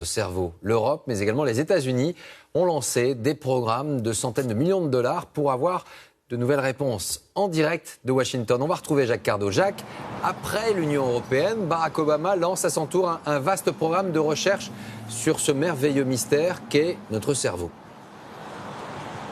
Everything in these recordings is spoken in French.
Cerveau. L'Europe, mais également les États-Unis, ont lancé des programmes de centaines de millions de dollars pour avoir de nouvelles réponses en direct de Washington. On va retrouver Jacques Cardot. Jacques, après l'Union européenne, Barack Obama lance à son tour un vaste programme de recherche sur ce merveilleux mystère qu'est notre cerveau.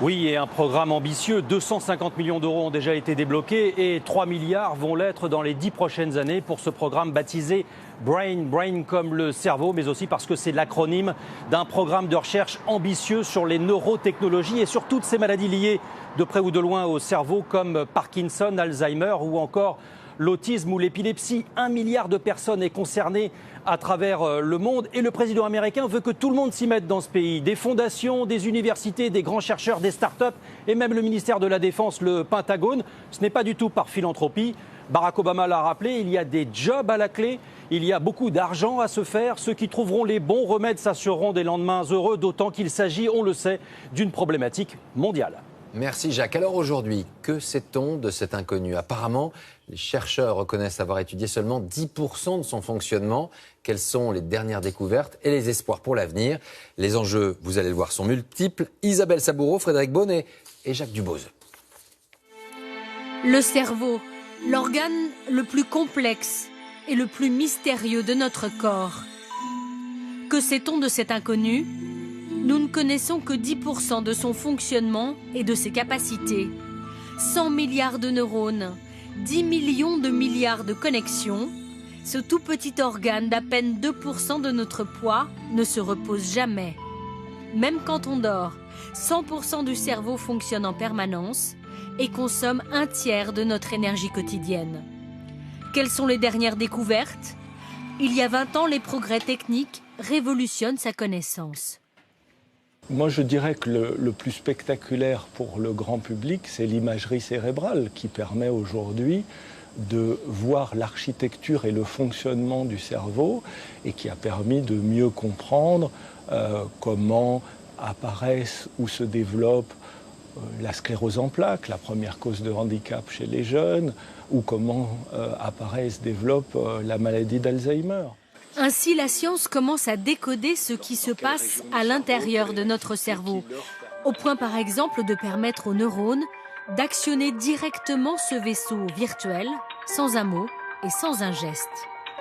Oui, et un programme ambitieux. 250 millions d'euros ont déjà été débloqués et 3 milliards vont l'être dans les 10 prochaines années pour ce programme baptisé Brain comme le cerveau, mais aussi parce que c'est l'acronyme d'un programme de recherche ambitieux sur les neurotechnologies et sur toutes ces maladies liées de près ou de loin au cerveau comme Parkinson, Alzheimer ou encore l'autisme ou l'épilepsie. 1 milliard de personnes est concerné à travers le monde et le président américain veut que tout le monde s'y mette dans ce pays. Des fondations, des universités, des grands chercheurs, des start-up et même le ministère de la Défense, le Pentagone. Ce n'est pas du tout par philanthropie. Barack Obama l'a rappelé, il y a des jobs à la clé, il y a beaucoup d'argent à se faire. Ceux qui trouveront les bons remèdes s'assureront des lendemains heureux, d'autant qu'il s'agit, on le sait, d'une problématique mondiale. Merci Jacques. Alors aujourd'hui, que sait-on de cet inconnu? Apparemment, les chercheurs reconnaissent avoir étudié seulement 10% de son fonctionnement. Quelles sont les dernières découvertes et les espoirs pour l'avenir? Les enjeux, vous allez le voir, sont multiples. Isabelle Saboureau, Frédéric Bonnet et Jacques Dubose. Le cerveau, l'organe le plus complexe et le plus mystérieux de notre corps. Que sait-on de cet inconnu? Nous ne connaissons que 10% de son fonctionnement et de ses capacités. 100 milliards de neurones, 10 millions de milliards de connexions. Ce tout petit organe d'à peine 2% de notre poids ne se repose jamais. Même quand on dort, 100% du cerveau fonctionne en permanence et consomme un tiers de notre énergie quotidienne. Quelles sont les dernières découvertes? Il y a 20 ans, les progrès techniques révolutionnent sa connaissance. Moi, je dirais que le plus spectaculaire pour le grand public, c'est l'imagerie cérébrale qui permet aujourd'hui de voir l'architecture et le fonctionnement du cerveau et qui a permis de mieux comprendre comment apparaissent ou se développent la sclérose en plaques, la première cause de handicap chez les jeunes, ou comment apparaît et se développe la maladie d'Alzheimer. Ainsi, la science commence à décoder ce qui se passe à l'intérieur de notre cerveau, au point par exemple de permettre aux neurones d'actionner directement ce vaisseau virtuel, sans un mot et sans un geste.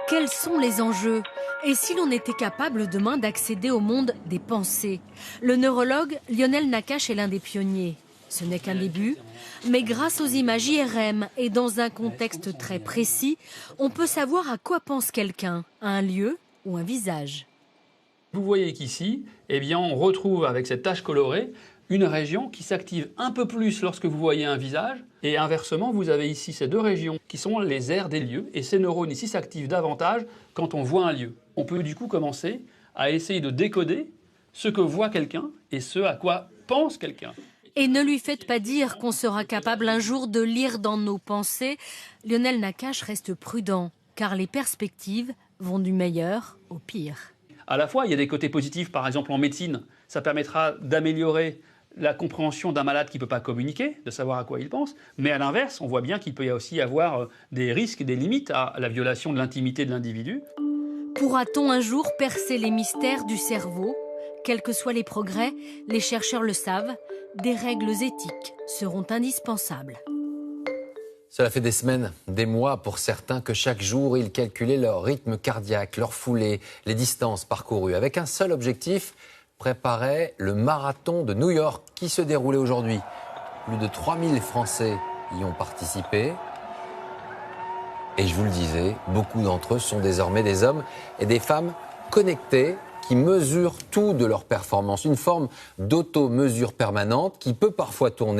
Quels sont les enjeux? Et si l'on était capable demain d'accéder au monde des pensées? Le neurologue Lionel Nakache est l'un des pionniers. Ce n'est qu'un début, mais grâce aux images IRM et dans un contexte très précis, on peut savoir à quoi pense quelqu'un, à un lieu ou un visage. Vous voyez qu'ici, on retrouve avec cette tache colorée une région qui s'active un peu plus lorsque vous voyez un visage, et inversement, vous avez ici ces deux régions qui sont les aires des lieux, et ces neurones ici s'activent davantage quand on voit un lieu. On peut du coup commencer à essayer de décoder ce que voit quelqu'un et ce à quoi pense quelqu'un. Et ne lui faites pas dire qu'on sera capable un jour de lire dans nos pensées. Lionel Nakache reste prudent, car les perspectives vont du meilleur au pire. À la fois, il y a des côtés positifs, par exemple en médecine, ça permettra d'améliorer la compréhension d'un malade qui ne peut pas communiquer, de savoir à quoi il pense, mais à l'inverse, on voit bien qu'il peut aussi y avoir des risques et des limites à la violation de l'intimité de l'individu. Pourra-t-on un jour percer les mystères du cerveau? Quels que soient les progrès, les chercheurs le savent, des règles éthiques seront indispensables. Cela fait des semaines, des mois pour certains que chaque jour, ils calculaient leur rythme cardiaque, leur foulée, les distances parcourues, avec un seul objectif, préparer le marathon de New York qui se déroulait aujourd'hui. Plus de 3000 Français y ont participé. Et je vous le disais, beaucoup d'entre eux sont désormais des hommes et des femmes connectés qui mesurent tout de leur performance. Une forme d'auto-mesure permanente qui peut parfois tourner